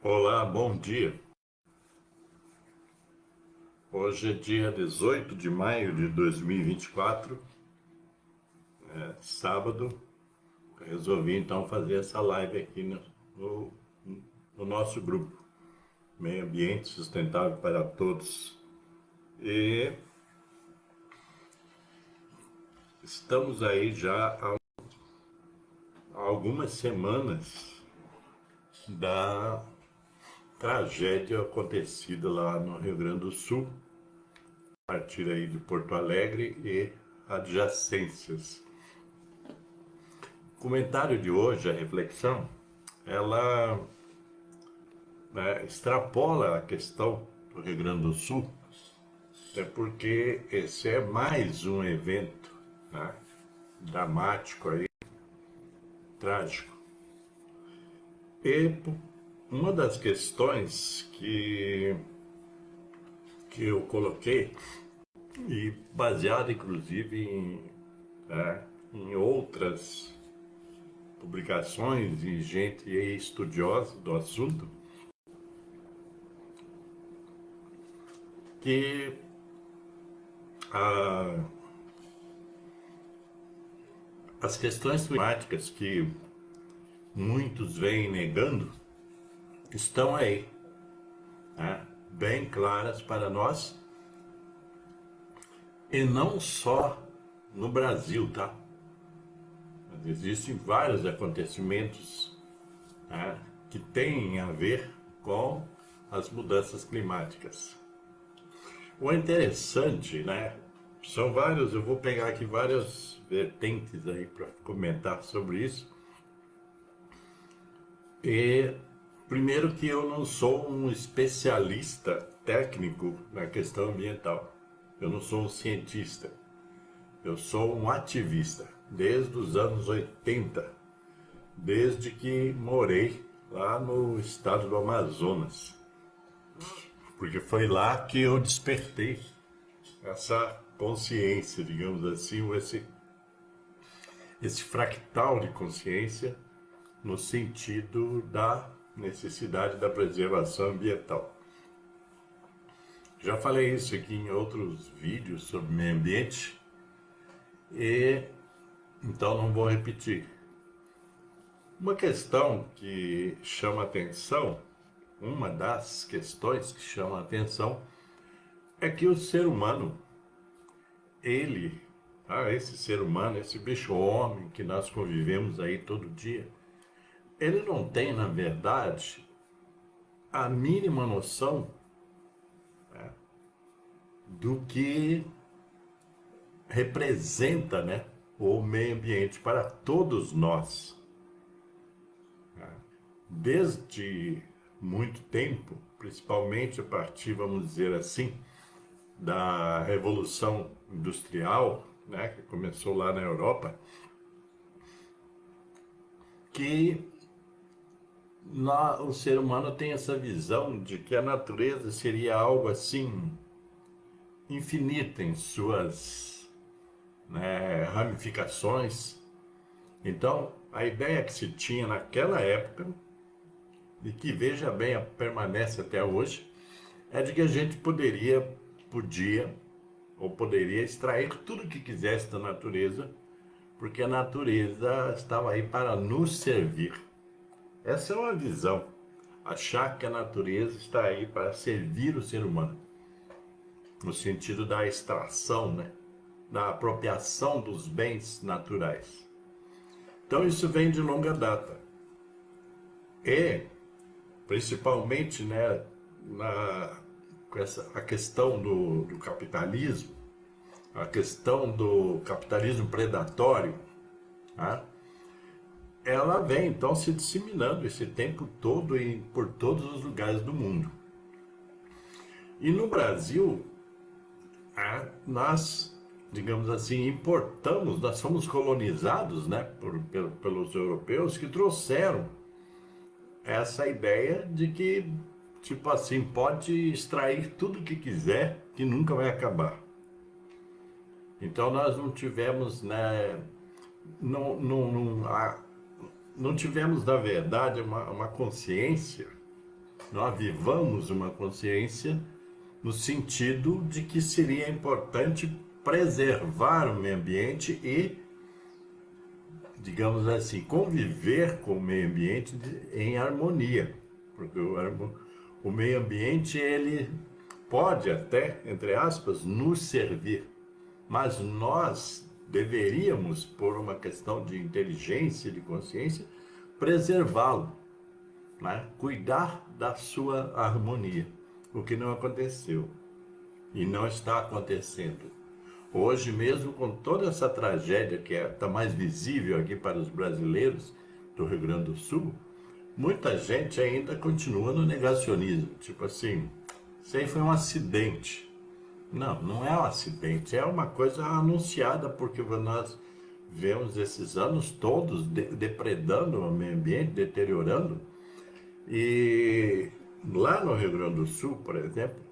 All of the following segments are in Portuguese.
Olá, bom dia. Hoje é dia 18 de maio de 2024, sábado. Resolvi então fazer essa live aqui no, no nosso grupo, Meio Ambiente Sustentável para Todos. E estamos aí já há algumas semanas da tragédia acontecida lá no Rio Grande do Sul, a partir aí de Porto Alegre e adjacências. O comentário de hoje, a reflexão, ela extrapola a questão do Rio Grande do Sul, até porque esse é mais um evento, né, dramático aí, trágico. E uma das questões que eu coloquei, e baseado inclusive em outras publicações e gente estudiosa do assunto, que as questões climáticas que muitos vêm negando estão aí, né, bem claras para nós, e não só no Brasil, tá? Mas existem vários acontecimentos, né, que têm a ver com as mudanças climáticas. O interessante, né? São vários, eu vou pegar aqui várias vertentes aí para comentar sobre isso. E primeiro que eu não sou um especialista técnico na questão ambiental. Eu não sou um cientista. Eu sou um ativista desde os anos 80, desde que morei lá no estado do Amazonas. Porque foi lá que eu despertei essa consciência, digamos assim, ou esse fractal de consciência no sentido da necessidade da preservação ambiental. Já falei isso aqui em outros vídeos sobre meio ambiente e então não vou repetir. Uma questão que chama atenção, uma das questões que chama atenção é que o ser humano, esse ser humano, esse bicho-homem que nós convivemos aí todo dia, ele não tem, na verdade, a mínima noção, né, do que representa, né, o meio ambiente para todos nós. Desde muito tempo, principalmente a partir, vamos dizer assim, da Revolução Industrial, né, que começou lá na Europa, que o ser humano tem essa visão de que a natureza seria algo assim infinita em suas, né, ramificações. Então, a ideia que se tinha naquela época, e que, veja bem, permanece até hoje, é de que a gente poderia extrair tudo o que quisesse da natureza, porque a natureza estava aí para nos servir. Essa é uma visão, achar que a natureza está aí para servir o ser humano, no sentido da extração, né, da apropriação dos bens naturais. Então isso vem de longa data. E, principalmente, né, a questão do capitalismo, a questão do capitalismo predatório, tá? Ela vem então se disseminando esse tempo todo por todos os lugares do mundo. E no Brasil, nós, digamos assim, nós fomos colonizados, né, pelos europeus, que trouxeram essa ideia de que, tipo assim, pode extrair tudo que quiser, que nunca vai acabar. Então nós não tivemos, né, não tivemos, na verdade, uma consciência Nós avivamos uma consciência no sentido de que seria importante preservar o meio ambiente e, digamos assim, conviver com o meio ambiente em harmonia. Porque o meio ambiente, ele pode até, entre aspas, nos servir, mas nós deveríamos, por uma questão de inteligência e de consciência, preservá-lo, né? Cuidar da sua harmonia, o que não aconteceu e não está acontecendo. Hoje mesmo, com toda essa tragédia que está mais visível aqui para os brasileiros do Rio Grande do Sul, muita gente ainda continua no negacionismo, tipo assim, isso aí foi um acidente. Não, não é um acidente, é uma coisa anunciada, porque nós vemos esses anos todos depredando o meio ambiente, deteriorando. E lá no Rio Grande do Sul, por exemplo,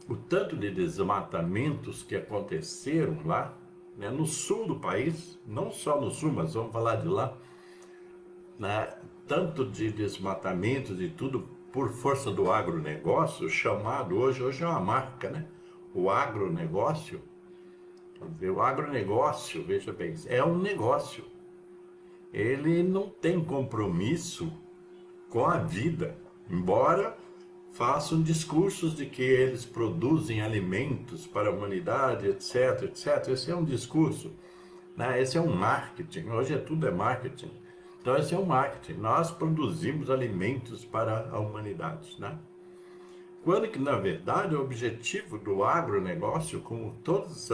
o tanto de desmatamentos que aconteceram lá, né, no sul do país, não só no sul, mas vamos falar de lá, né, tanto de desmatamentos e tudo por força do agronegócio, chamado hoje é uma marca, né? O agronegócio, quer dizer, o agronegócio, veja bem, é um negócio. Ele não tem compromisso com a vida, embora façam discursos de que eles produzem alimentos para a humanidade, etc, etc. Esse é um discurso, né? Esse é um marketing, hoje tudo é marketing. Então esse é um marketing, nós produzimos alimentos para a humanidade, né? Quando que, na verdade, o objetivo do agronegócio, como todos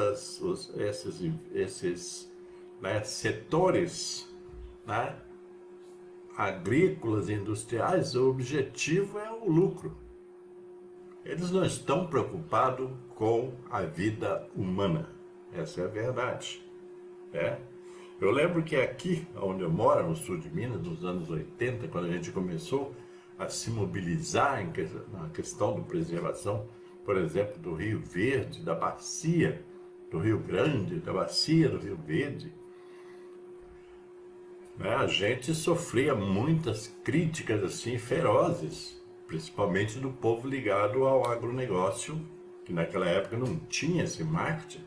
esses né, setores, né, agrícolas e industriais, o objetivo é o lucro. Eles não estão preocupados com a vida humana. Essa é a verdade. É. Eu lembro que aqui, onde eu moro, no sul de Minas, nos anos 80, quando a gente começou a se mobilizar na questão da preservação, por exemplo, do Rio Verde, da bacia do Rio Grande, da bacia do Rio Verde, né, a gente sofria muitas críticas assim ferozes, principalmente do povo ligado ao agronegócio, que naquela época não tinha esse marketing,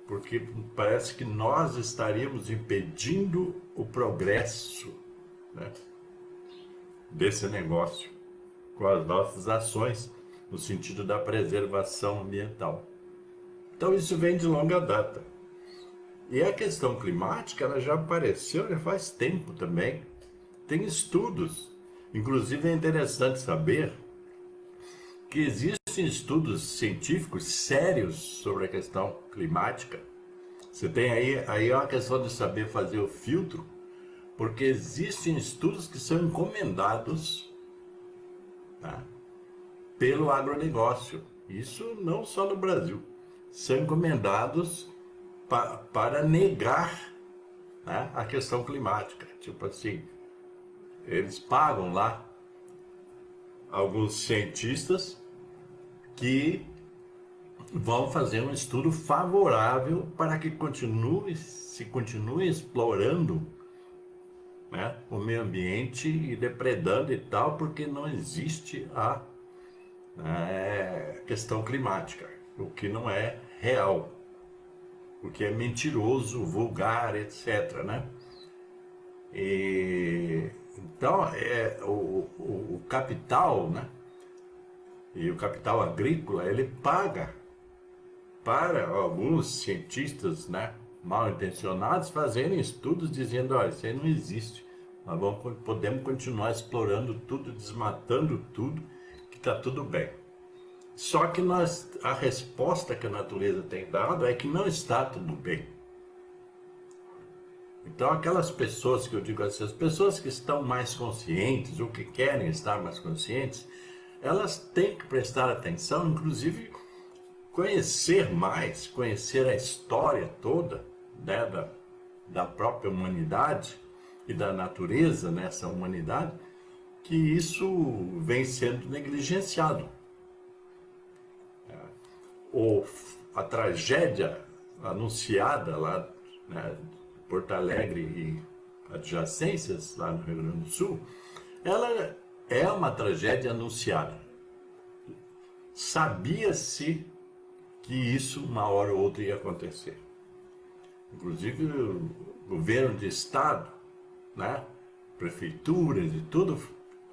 porque parece que nós estaríamos impedindo o progresso, né, desse negócio com as nossas ações no sentido da preservação ambiental. Então isso vem de longa data. E a questão climática, ela já apareceu já faz tempo também. Tem estudos, inclusive é interessante saber que existem estudos científicos sérios sobre a questão climática. Você tem aí é uma questão de saber fazer o filtro, porque existem estudos que são encomendados, tá, pelo agronegócio. Isso não só no Brasil. São encomendados para negar, né, a questão climática. Tipo assim, eles pagam lá alguns cientistas que vão fazer um estudo favorável para que se continue explorando, né, o meio ambiente e depredando e tal, porque não existe a questão climática, o que não é real, o que é mentiroso, vulgar, etc, né? Então, o capital, né, e o capital agrícola, ele paga para alguns cientistas, né, mal intencionados fazerem estudos dizendo, olha, isso aí não existe, nós podemos continuar explorando tudo, desmatando tudo, que está tudo bem. Só que a resposta que a natureza tem dado é que não está tudo bem. Então aquelas pessoas que eu digo assim, as pessoas que estão mais conscientes, ou que querem estar mais conscientes, elas têm que prestar atenção, inclusive conhecer mais, conhecer a história toda, né, da própria humanidade e da natureza nessa humanidade, que isso vem sendo negligenciado. A tragédia anunciada lá, né, Porto Alegre e adjacências lá no Rio Grande do Sul, ela é uma tragédia anunciada. Sabia-se que isso uma hora ou outra ia acontecer. Inclusive o governo de estado, né, prefeituras e tudo,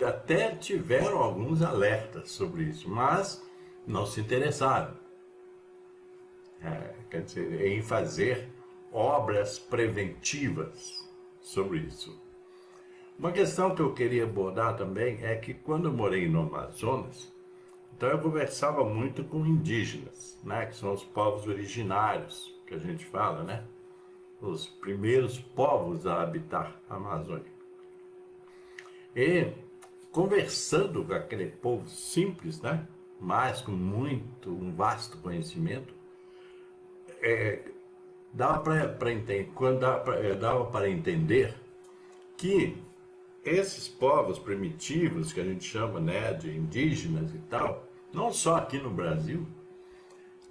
até tiveram alguns alertas sobre isso, mas não se interessaram, quer dizer, em fazer obras preventivas sobre isso. Uma questão que eu queria abordar também é que quando eu morei no Amazonas, então eu conversava muito com indígenas, né, que são os povos originários, que a gente fala, né, os primeiros povos a habitar a Amazônia. E conversando com aquele povo simples, né, mas com um vasto conhecimento, dava para entender, dava para entender que esses povos primitivos, que a gente chama, né, de indígenas e tal, não só aqui no Brasil,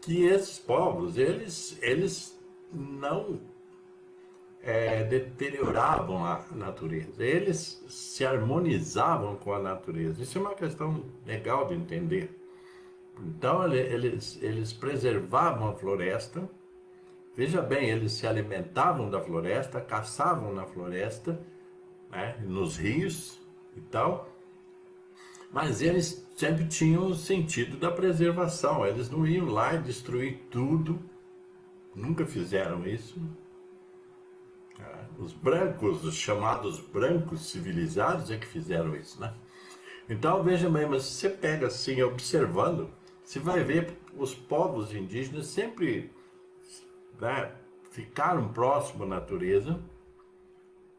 que esses povos, eles não deterioravam a natureza, eles se harmonizavam com a natureza. Isso é uma questão legal de entender. Então, eles preservavam a floresta. Veja bem, eles se alimentavam da floresta, caçavam na floresta, né, nos rios e tal, mas eles sempre tinham o sentido da preservação. Eles não iam lá e destruir tudo, nunca fizeram isso. Os brancos, os chamados brancos civilizados, é que fizeram isso, né? Então, veja bem, mas se você pega assim, observando, você vai ver os povos indígenas sempre, né, ficaram próximo à natureza,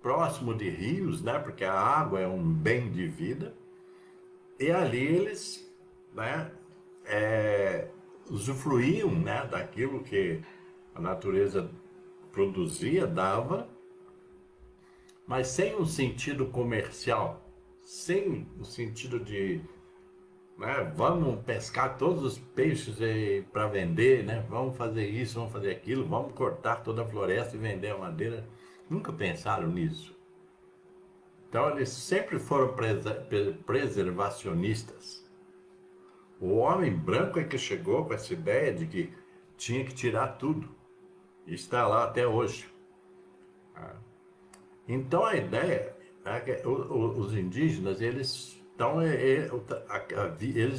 próximo de rios, né, porque a água é um bem de vida, e ali eles, né, usufruíam, né, daquilo que a natureza produzia, dava, mas sem um sentido comercial, sem o sentido de, né, vamos pescar todos os peixes para vender, né, vamos fazer isso, vamos fazer aquilo, vamos cortar toda a floresta e vender a madeira. Nunca pensaram nisso. Então eles sempre foram preservacionistas. O homem branco é que chegou com essa ideia de que tinha que tirar tudo. E está lá até hoje. Então a ideia é que os indígenas, eles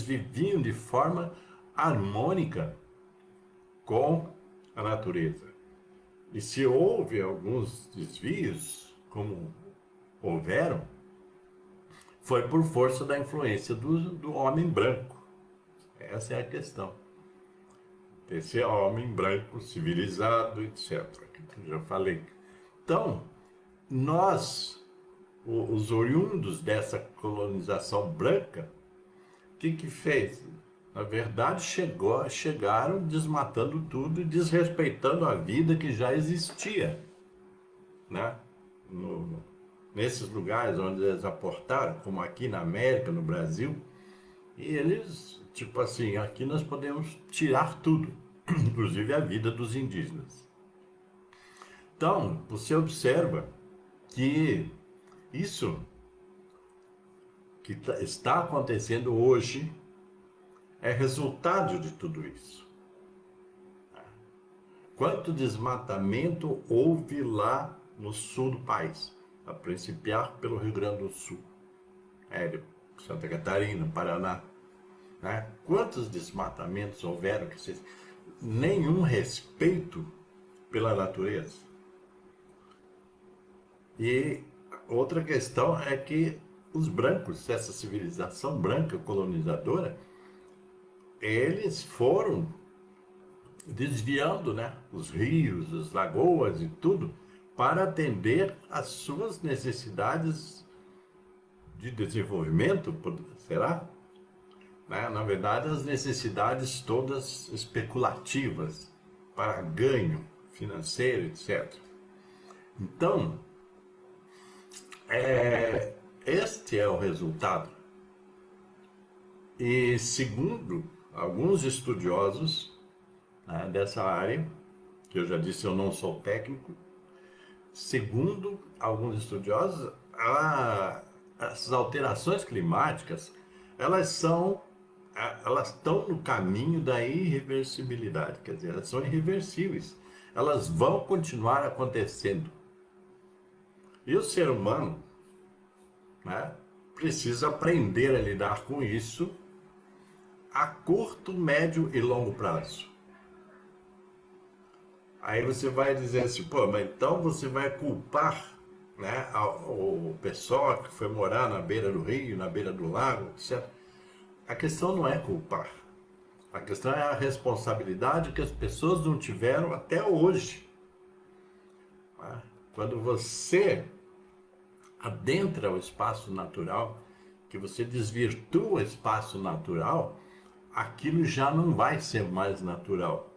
viviam de forma harmônica com a natureza. E se houve alguns desvios, como houveram, foi por força da influência do homem branco. Essa é a questão. Esse homem branco, civilizado, etc. Que eu já falei. Então, nós, os oriundos dessa colonização branca, o que fez? Na verdade, chegaram desmatando tudo e desrespeitando a vida que já existia, né? Nesses lugares onde eles aportaram, como aqui na América, no Brasil, e eles, tipo assim, aqui nós podemos tirar tudo, inclusive a vida dos indígenas. Então, você observa que isso que está acontecendo hoje é resultado de tudo isso. Quanto desmatamento houve lá no sul do país, a principiar pelo Rio Grande do Sul, Santa Catarina, Paraná, né? Quantos desmatamentos houveram que nenhum respeito pela natureza. E outra questão é que os brancos, essa civilização branca colonizadora, eles foram desviando, né, os rios, as lagoas e tudo para atender às suas necessidades de desenvolvimento, será? Né? Na verdade, as necessidades todas especulativas para ganho financeiro, etc. Então, este é o resultado. E segundo alguns estudiosos, né, dessa área, que eu já disse, eu não sou técnico, segundo alguns estudiosos, essas alterações climáticas, elas estão no caminho da irreversibilidade, quer dizer, elas são irreversíveis. Elas vão continuar acontecendo. E o ser humano, né, precisa aprender a lidar com isso a curto, médio e longo prazo. Aí você vai dizer assim, pô, mas então você vai culpar, né, o pessoal que foi morar na beira do rio, na beira do lago, etc. A questão não é culpar. A questão é a responsabilidade que as pessoas não tiveram até hoje. Né? Quando você adentra o espaço natural, que você desvirtua o espaço natural, aquilo já não vai ser mais natural.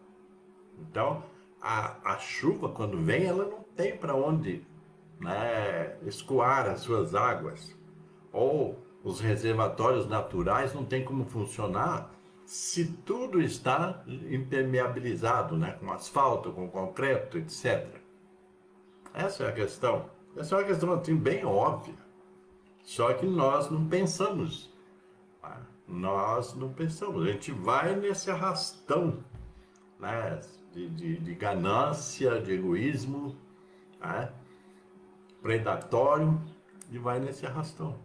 Então, a chuva, quando vem, ela não tem para onde, né, escoar as suas águas. Ou os reservatórios naturais não tem como funcionar se tudo está impermeabilizado, né, com asfalto, com concreto, etc. Essa é a questão. Essa é uma questão assim, bem óbvia. Só que nós não pensamos. Tá? Nós não pensamos. A gente vai nesse arrastão, né, de ganância, de egoísmo, né, predatório, e vai nesse arrastão.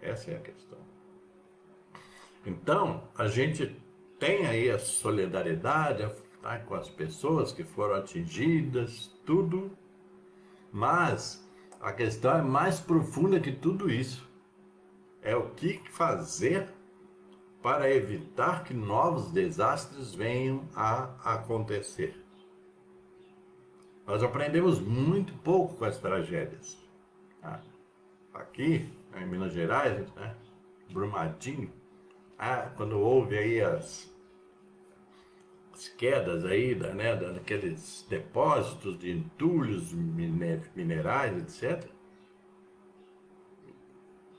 Essa é a questão. Então, a gente tem aí a solidariedade, tá, com as pessoas que foram atingidas, tudo, mas a questão é mais profunda que tudo isso. É o que fazer para evitar que novos desastres venham a acontecer. Nós aprendemos muito pouco com as tragédias. Tá? Aqui, em Minas Gerais, né, Brumadinho, quando houve aí as quedas aí, né, daqueles depósitos de entulhos minerais, etc.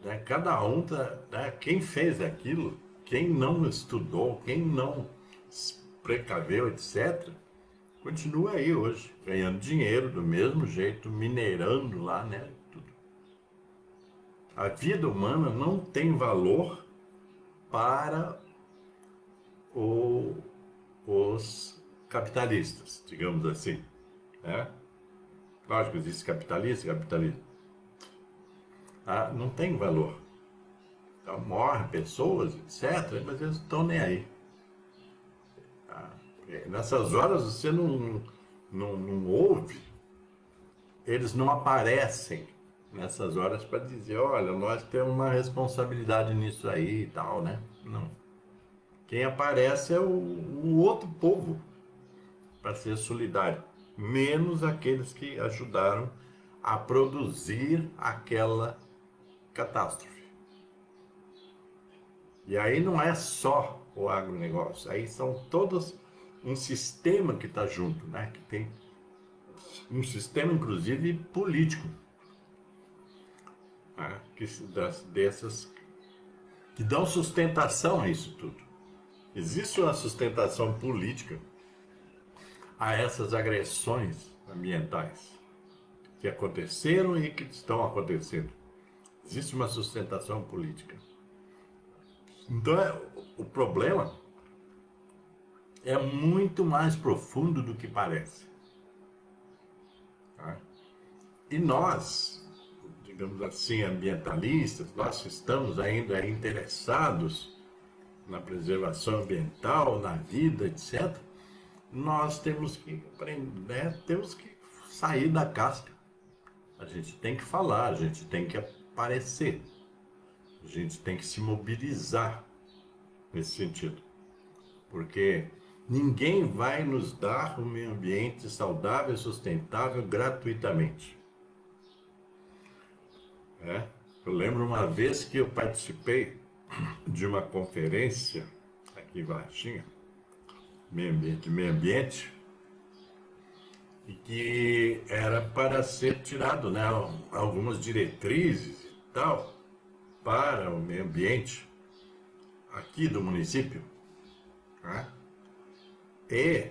Né, cada um, né, quem fez aquilo, quem não estudou, quem não se precaveu, etc., continua aí hoje, ganhando dinheiro do mesmo jeito, minerando lá, né, tudo. A vida humana não tem valor para os capitalistas, digamos assim, né? Lógico, existe capitalismo. Não tem valor. Então, morrem pessoas, etc., mas eles não estão nem aí. Tá? Nessas horas você não ouve, eles não aparecem nessas horas para dizer, olha, nós temos uma responsabilidade nisso aí e tal, né? Não. Quem aparece é o outro povo para ser solidário, menos aqueles que ajudaram a produzir aquela catástrofe. E aí não é só o agronegócio, aí são todos um sistema que está junto, né? Que tem um sistema, inclusive, político, né? Dessas que dão sustentação a isso tudo. Existe uma sustentação política a essas agressões ambientais que aconteceram e que estão acontecendo. Existe uma sustentação política. Então, o problema é muito mais profundo do que parece. Tá? E nós, digamos assim, ambientalistas, nós que estamos ainda interessados na preservação ambiental, na vida, etc., nós temos que aprender, né? Temos que sair da casca. A gente tem que falar, a gente tem que aparecer, a gente tem que se mobilizar nesse sentido, porque ninguém vai nos dar um meio ambiente saudável e sustentável gratuitamente. Eu lembro uma vez que eu participei de uma conferência aqui em Varginha, de meio ambiente, e que era para ser tirado, né, algumas diretrizes e tal para o meio ambiente aqui do município, né? E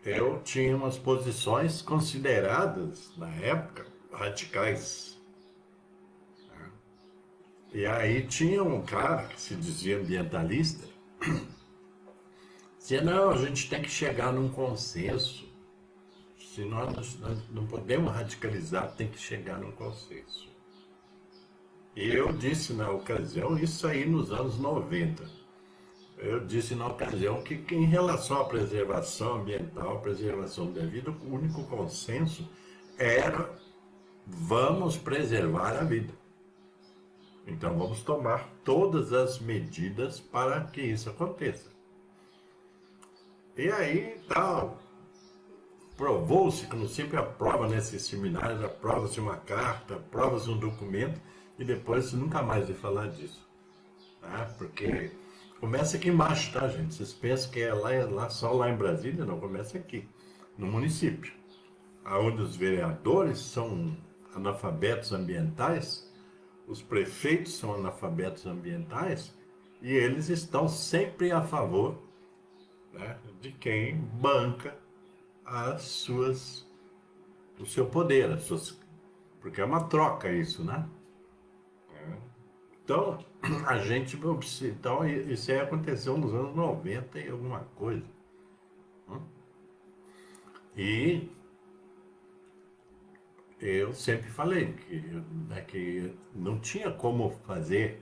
eu tinha umas posições consideradas na época radicais, E aí tinha um cara que se dizia ambientalista, dizia, não, a gente tem que chegar num consenso. Se nós não podemos radicalizar, tem que chegar num consenso. E eu disse na ocasião, isso aí nos anos 90. Eu disse na ocasião que em relação à preservação ambiental, preservação da vida, o único consenso era vamos preservar a vida. Então vamos tomar todas as medidas para que isso aconteça. E aí tal, provou-se, como sempre aprova nesses seminários, aprova-se uma carta, aprova-se um documento e depois se nunca mais vai falar disso. Tá? Porque começa aqui embaixo, tá, gente? Vocês pensam que é lá, só lá em Brasília? Não, começa aqui, no município, onde os vereadores são analfabetos ambientais, os prefeitos são analfabetos ambientais e eles estão sempre a favor, né, de quem banca o seu poder, porque é uma troca isso, né? Então, a gente, então, isso aí aconteceu nos anos 90 e alguma coisa. E eu sempre falei que não tinha como fazer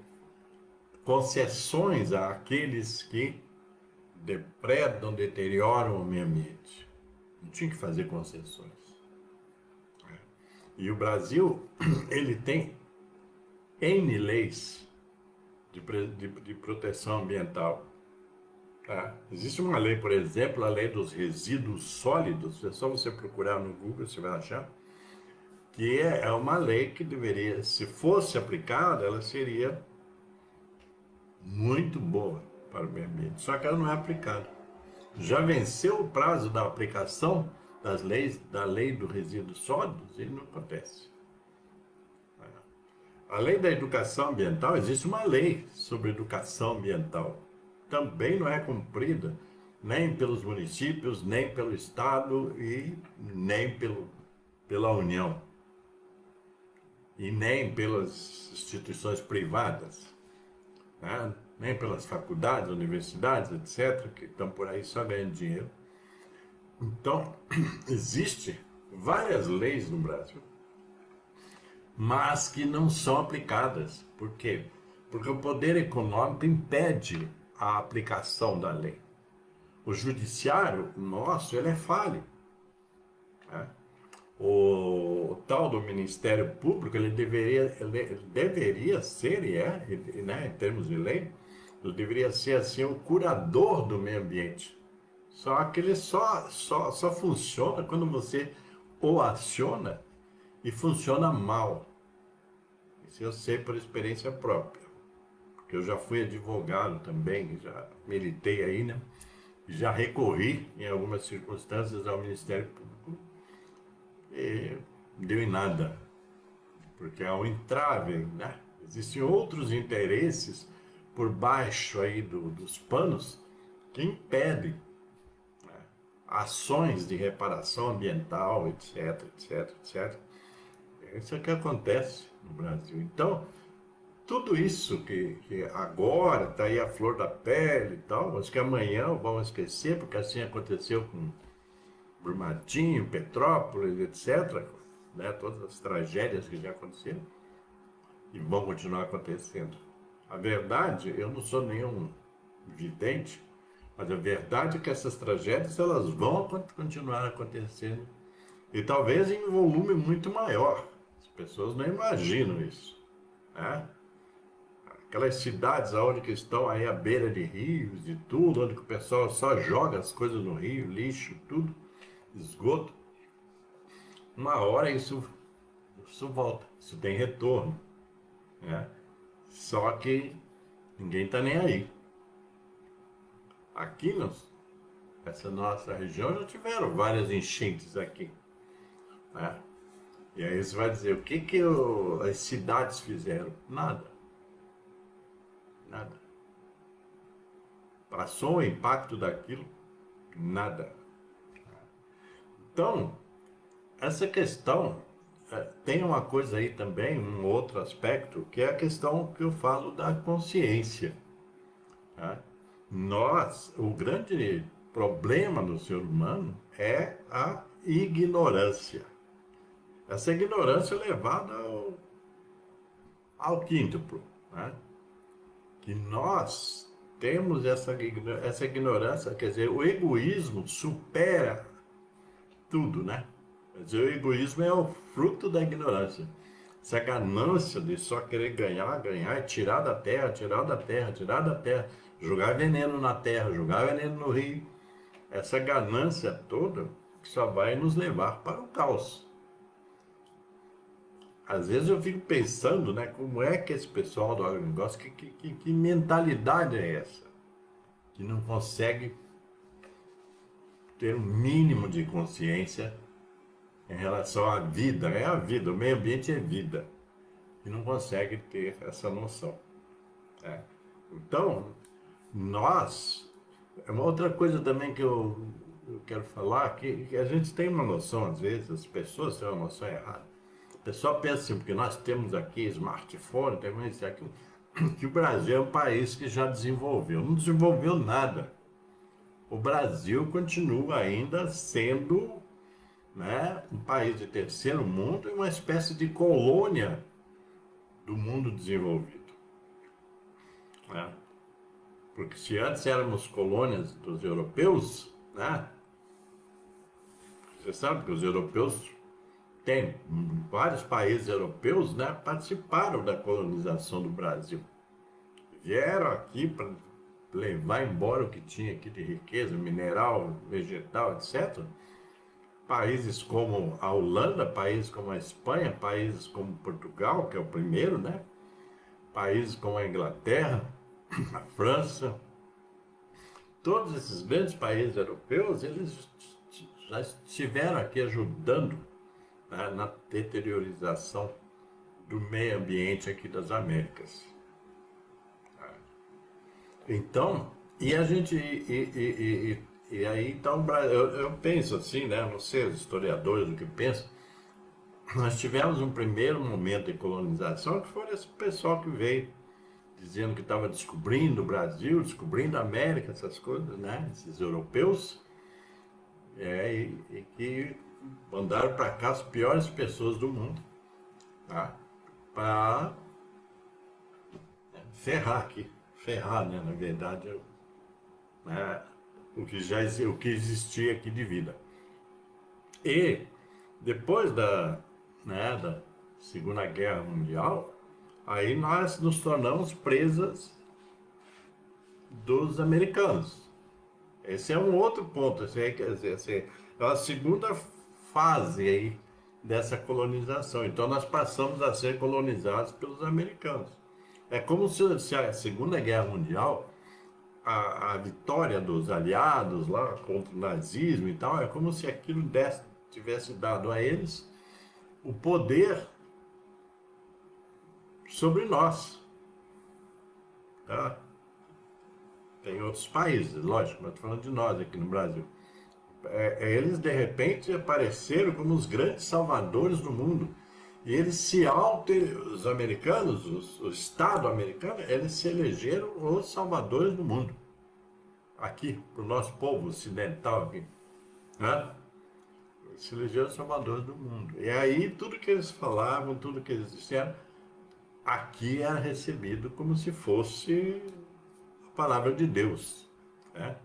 concessões àqueles que depredam, deterioram o meio ambiente. Não tinha que fazer concessões. E o Brasil, ele tem N leis de proteção ambiental. Tá? Existe uma lei, por exemplo, a lei dos resíduos sólidos, é só você procurar no Google, você vai achar, que é uma lei que deveria, se fosse aplicada, ela seria muito boa para o meio ambiente, só que ela não é aplicada. Já venceu o prazo da aplicação das leis, da lei dos resíduos sólidos, e não acontece. Além da educação ambiental, existe uma lei sobre educação ambiental. Também não é cumprida nem pelos municípios, nem pelo Estado e nem pela União. E nem pelas instituições privadas, né? Nem pelas faculdades, universidades, etc., que estão por aí só ganhando dinheiro. Então, existe várias leis no Brasil, mas que não são aplicadas. Por quê? Porque o poder econômico impede a aplicação da lei. O judiciário nosso, ele é falho. Né? O tal do Ministério Público, ele deveria ser, e é, né, em termos de lei, ele deveria ser assim o curador do meio ambiente. Só que ele só funciona quando você o aciona e funciona mal. Isso eu sei por experiência própria, porque eu já fui advogado também, já militei aí, né? Já recorri em algumas circunstâncias ao Ministério Público e deu em nada, porque é um entrave, né? Existem outros interesses por baixo aí dos panos que impedem, né, ações de reparação ambiental, etc, etc, etc. É isso que acontece no Brasil. Então, tudo isso que agora está aí a flor da pele e tal, mas que amanhã vamos esquecer, porque assim aconteceu com Brumadinho, Petrópolis, etc., né? Todas as tragédias que já aconteceram e vão continuar acontecendo. A verdade, eu não sou nenhum vidente, mas a verdade é que essas tragédias elas vão continuar acontecendo e talvez em um volume muito maior. As pessoas não imaginam isso, né? Aquelas cidades onde que estão aí à beira de rios e tudo, onde que o pessoal só joga as coisas no rio, lixo, tudo, esgoto. Uma hora isso volta, isso tem retorno, né? Só que ninguém está nem aí. Aqui, essa nossa região, já tiveram várias enchentes aqui, né? E aí você vai dizer, o que as cidades fizeram? Nada, nada. Passou o impacto daquilo? Nada. Então, essa questão tem uma coisa aí também, um outro aspecto, que é a questão que eu falo da consciência. Tá? O grande problema do ser humano é a ignorância. Essa ignorância é levada ao quíntuplo, né? Que nós temos essa ignorância, quer dizer, o egoísmo supera tudo, né? Quer dizer, o egoísmo é o fruto da ignorância. Essa ganância de só querer ganhar, ganhar, tirar da terra, tirar da terra, tirar da terra, jogar veneno na terra, jogar veneno no rio. Essa ganância toda que só vai nos levar para o caos. Às vezes eu fico pensando, né, como é que esse pessoal do agronegócio, que mentalidade é essa? Que não consegue ter um mínimo de consciência em relação à vida. É a vida, o meio ambiente é vida. E não consegue ter essa noção. Né? Então, é uma outra coisa também que eu quero falar, que a gente tem uma noção, às vezes, as pessoas têm uma noção errada. O pessoal pensa assim, porque nós temos aqui smartphone, temos isso e aquilo, que o Brasil é um país que já desenvolveu. Não desenvolveu nada. O Brasil continua ainda sendo, né, um país de terceiro mundo e uma espécie de colônia do mundo desenvolvido. Né? Porque se antes éramos colônias dos europeus, né, você sabe que os europeus tem vários países europeus, né, participaram da colonização do Brasil. Vieram aqui para levar embora o que tinha aqui de riqueza, mineral, vegetal, etc. Países como a Holanda, países como a Espanha, países como Portugal, que é o primeiro, né? Países como a Inglaterra, a França. Todos esses grandes países europeus, eles já estiveram aqui ajudando, né, na deteriorização do meio ambiente aqui das Américas. Então, e a gente, e aí então, eu penso assim, né, não sei os historiadores o que pensam, nós tivemos um primeiro momento de colonização que foi esse pessoal que veio dizendo que estava descobrindo o Brasil, descobrindo a América, essas coisas, né, esses europeus, e que mandaram para cá as piores pessoas do mundo, tá? Para ferrar aqui, ferrar, né, na verdade, né, o que existia aqui de vida. E depois né, da Segunda Guerra Mundial, aí nós nos tornamos presas dos americanos. Esse é um outro ponto, quer dizer, é a segunda fase aí dessa colonização. Então nós passamos a ser colonizados pelos americanos. É como se a Segunda Guerra Mundial, a vitória dos aliados lá contra o nazismo e tal, é como se aquilo tivesse dado a eles o poder sobre nós. Tá? Tem outros países, lógico, mas estou falando de nós aqui no Brasil. Eles de repente apareceram como os grandes salvadores do mundo. E eles os americanos, o Estado americano, eles se elegeram os salvadores do mundo. Aqui, para o nosso povo ocidental aqui. Né? Se elegeram os salvadores do mundo. E aí tudo que eles falavam, tudo que eles disseram, aqui era recebido como se fosse a palavra de Deus. Né?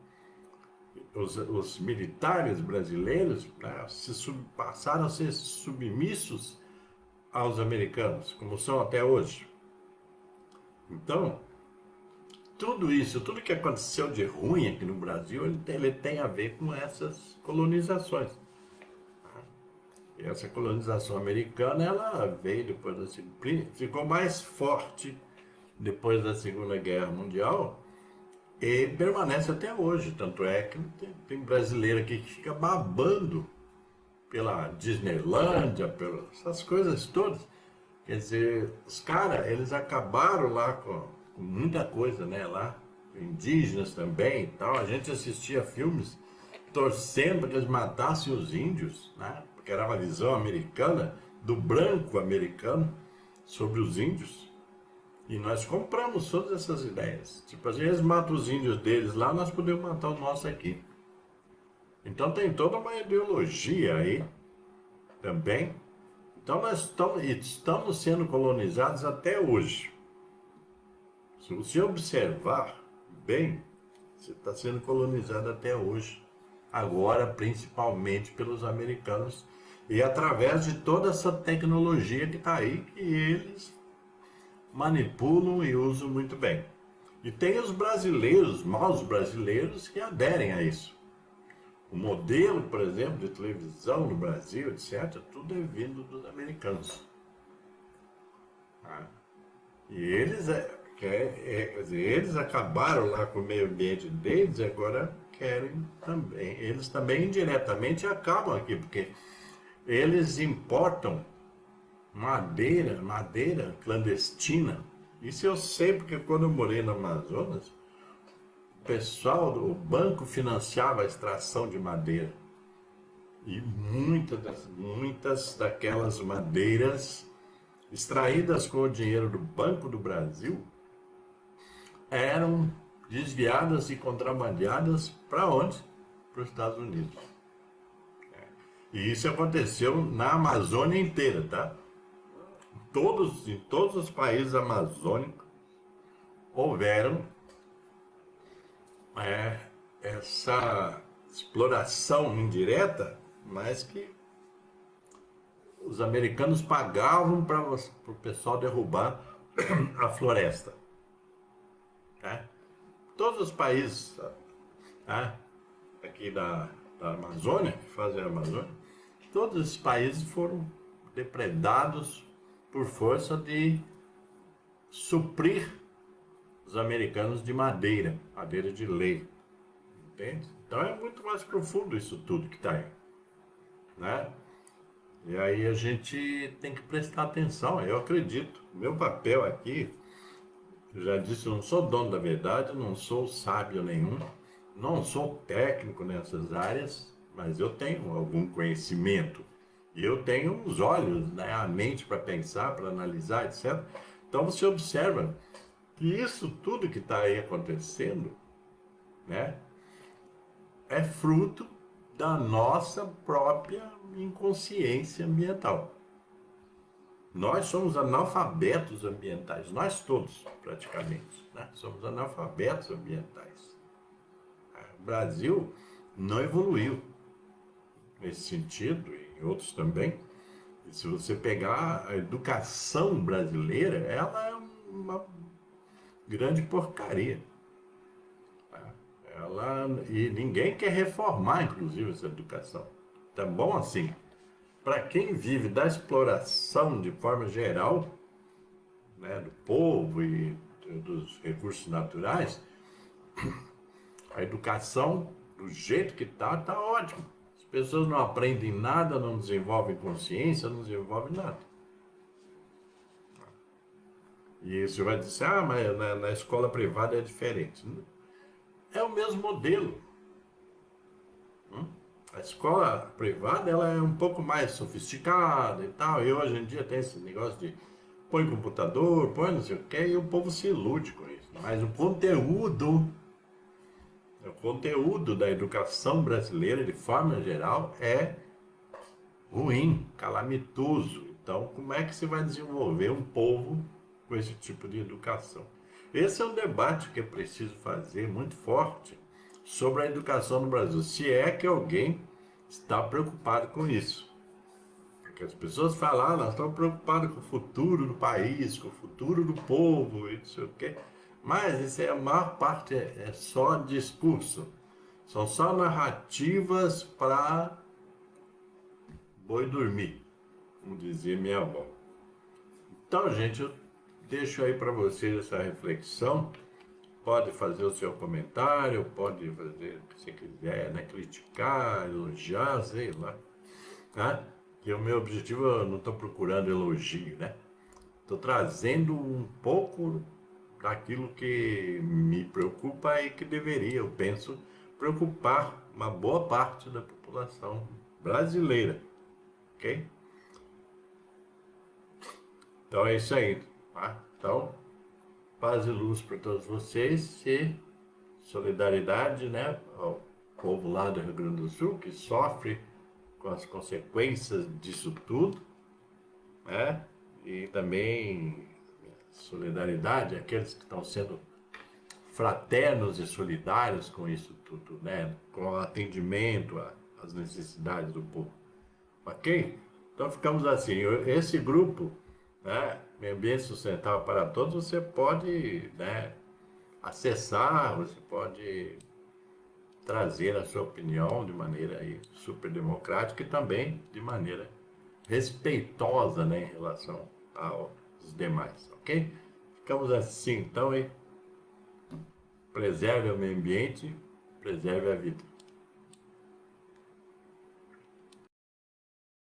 Os militares brasileiros, né, passaram a ser submissos aos americanos, como são até hoje. Então, tudo isso, tudo que aconteceu de ruim aqui no Brasil, ele tem a ver com essas colonizações. E essa colonização americana, ela veio depois da ficou mais forte depois da Segunda Guerra Mundial e permanece até hoje. Tanto é que tem brasileiro aqui que fica babando pela Disneylândia, pelas essas coisas todas. Quer dizer, os caras, eles acabaram lá com muita coisa, né, lá, indígenas também e tal. A gente assistia filmes torcendo para que eles matassem os índios, né, porque era uma visão americana do branco americano sobre os índios. E nós compramos todas essas ideias. Tipo, às vezes matam os índios deles lá, nós podemos matar o nosso aqui. Então tem toda uma ideologia aí também. Então nós estamos sendo colonizados até hoje. Se você observar bem, você está sendo colonizado até hoje. Agora, principalmente pelos americanos. E através de toda essa tecnologia que está aí, que eles manipulam e usam muito bem. E tem os brasileiros, maus brasileiros, que aderem a isso. O modelo, por exemplo, de televisão no Brasil, etc., tudo é vindo dos americanos. E eles, quer dizer, eles acabaram lá com o meio ambiente deles e agora querem também. Eles também indiretamente acabam aqui, porque eles importam madeira clandestina. Isso eu sei porque quando eu morei no Amazonas, o pessoal do banco financiava a extração de madeira. E muitas daquelas madeiras extraídas com o dinheiro do Banco do Brasil eram desviadas e contrabandeadas para onde? Para os Estados Unidos. E isso aconteceu na Amazônia inteira, tá? Em todos os países amazônicos houveram essa exploração indireta, mas que os americanos pagavam para o pessoal derrubar a floresta. Tá? Todos os países, tá? Aqui da Amazônia, que fazem a Amazônia, todos esses países foram depredados por força de suprir os americanos de madeira de lei. Entende? Então é muito mais profundo isso tudo que está aí. Né? E aí a gente tem que prestar atenção, eu acredito. Meu papel aqui, eu já disse, eu não sou dono da verdade, não sou sábio nenhum, não sou técnico nessas áreas, mas eu tenho algum conhecimento. E eu tenho os olhos, né, a mente para pensar, para analisar, etc. Então você observa que isso tudo que está aí acontecendo, né, é fruto da nossa própria inconsciência ambiental. Nós somos analfabetos ambientais, nós todos, praticamente, né? Somos analfabetos ambientais. O Brasil não evoluiu nesse sentido, e em outros também. E se você pegar a educação brasileira, ela é uma grande porcaria. E ninguém quer reformar, inclusive, essa educação. Tá bom assim. Para quem vive da exploração de forma geral, né, do povo e dos recursos naturais, a educação, do jeito que tá ótimo. As pessoas não aprendem nada, não desenvolvem consciência, não desenvolvem nada. E você vai dizer, mas na escola privada é diferente. É o mesmo modelo. A escola privada ela é um pouco mais sofisticada e tal. E hoje em dia tem esse negócio de põe computador, põe não sei o que, e o povo se ilude com isso. Mas o conteúdo da educação brasileira, de forma geral, é ruim, calamitoso. Então, como é que você vai desenvolver um povo com esse tipo de educação? Esse é um debate que é preciso fazer muito forte sobre a educação no Brasil, se é que alguém está preocupado com isso. Porque as pessoas falam, nós estamos preocupados com o futuro do país, com o futuro do povo, e não sei o quê. Mas isso é a maior parte, é só discurso. São só narrativas para boi dormir, como dizia minha avó. Então, gente, eu deixo aí para vocês essa reflexão. Pode fazer o seu comentário, pode fazer o que você quiser, né? Criticar, elogiar, sei lá. Né? Que o meu objetivo, eu não estou procurando elogio, né? Estou trazendo um pouco daquilo que me preocupa e que deveria, eu penso, preocupar uma boa parte da população brasileira, ok? Então é isso aí, tá? Então, paz e luz para todos vocês e solidariedade, né, ao povo lá do Rio Grande do Sul que sofre com as consequências disso tudo, né? E também solidariedade àqueles que estão sendo fraternos e solidários com isso tudo, né? Com o atendimento às necessidades do povo. Ok? Então ficamos assim. Esse grupo, né, Meio Ambiente Sustentável para Todos, você pode, né, acessar, você pode trazer a sua opinião de maneira aí super democrática e também de maneira respeitosa, né, em relação aos demais, ok? Ficamos assim, então, e preserve o meio ambiente, preserve a vida.